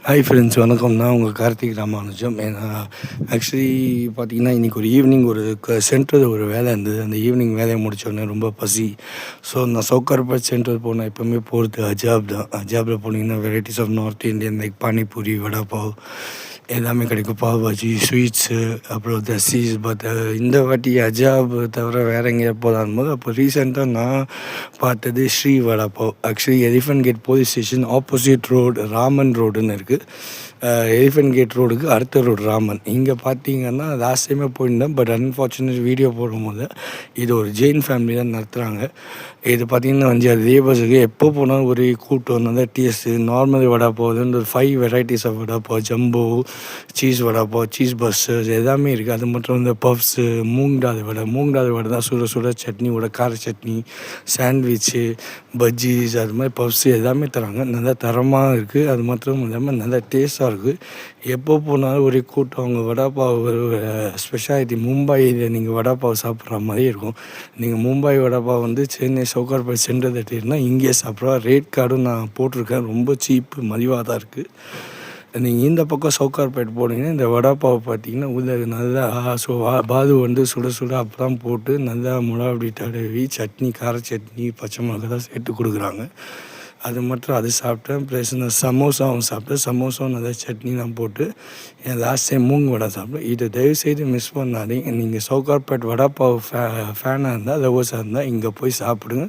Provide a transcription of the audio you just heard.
Hi friends, வணக்கம். நான் உங்கள் கார்த்திக் ராமானுஜம். ஆக்சுவலி பார்த்தீங்கன்னா, இன்றைக்கி ஒரு ஈவினிங் சென்டரில் ஒரு வேலை இருந்தது. அந்த ஈவினிங் வேலையை முடித்தோடனே ரொம்ப பசி. ஸோ நான் சவுகார்பேட் சென்டர் போனேன். எப்போவுமே போகிறது அஜாப் தான். அஜாபில் போனீங்கன்னா varieties of north Indian like panipuri, vada pav எல்லாமே கிடைக்கும். பாவ் பாஜி, ஸ்வீட்ஸு, அப்புறம் தசீஸ். பட் இந்த வாட்டி அஜாப் தவிர வேறு எங்கேயா போகலான்னு போது அப்போ ரீசெண்டாக நான் பார்த்தது Shri vada pav. Actually elephant gate police station opposite road Raman ரோடுன்னு இருக்குது. எலிஃபென்ட் கேட் ரோடுக்கு அடுத்த ரோடு ராமன். இங்கே பார்த்தீங்கன்னா லாஸ்ட் டைமே போயிருந்தேன். பட் அன்ஃபார்ச்சுனேட் வீடியோ போடும்போது இது ஒரு ஜெயின் ஃபேமிலி தான் நடத்துகிறாங்க. இது பார்த்திங்கன்னா 5-6 லேபர்ஸுக்கு எப்போ போனாலும் ஒரே கூட்டம். நல்லா டேஸ்ட்டு நார்மல் வடா பாவ்லேருந்து ஒரு 5 varieties of vada pav, jumbo, cheese vada pav, cheese bursters எல்லாமே இருக்குது. அது மட்டும் இந்த பஃப்ஸு, மூங் தால் வடை தான் சுட சுட சட்னியோட கார சட்னி, சாண்ட்விட்சு, பஜ்ஜீஸ், அது மாதிரி பஃப்ஸு எல்லாமே தராங்க. நல்லா தரமாக இருக்குது. அது மட்டும் இல்லாமல் நல்லா டேஸ்ட்டாக இருக்குது. எப்போ போனாலும் ஒரே கூட்டம். அவங்க வடா பாவ் ஸ்பெஷாலிட்டி மும்பையில் நீங்கள் வடா பாவ் சாப்பிட்ற மாதிரி இருக்கும். நீங்கள் மும்பை வடா பாவ் வந்து சென்னை சவுகார்பேட் சென்டரில் தேடினா இங்கேயே சாப்பிட்றோம். ரேட் கார்டும் நான் போட்டிருக்கேன். ரொம்ப சீப்பு, மலிவாக தான் இருக்குது. நீங்கள் இந்த பக்கம் சவுகார்பேட் போனீங்கன்னா இந்த வடா பாவ் பார்த்தீங்கன்னா உள்ள நல்லா பாது வந்து சுட சுட அப்பளம் போட்டு நல்லா மிளகா அப்படி தடவி சட்னி, கார சட்னி, பச்சை மிளகாலாம் சேர்த்து கொடுக்குறாங்க. அது மட்டும் அது சாப்பிட்டேன். ப்ளஸ் நான் சமோசாவும் சாப்பிட்டேன். சமோசாவும் நல்லா சட்னிலாம் போட்டு லாஸ்ட் டைம் மூங் வடை சாப்பிட்டேன். இதை தயவுசெய்து மிஸ் பண்ணாதீங்க. நீங்கள் சவுகார்பேட் வடா பாவ் ஃபேனாக இருந்தால் லவர்ஸாக இருந்தால் இங்கே போய் சாப்பிடுங்க.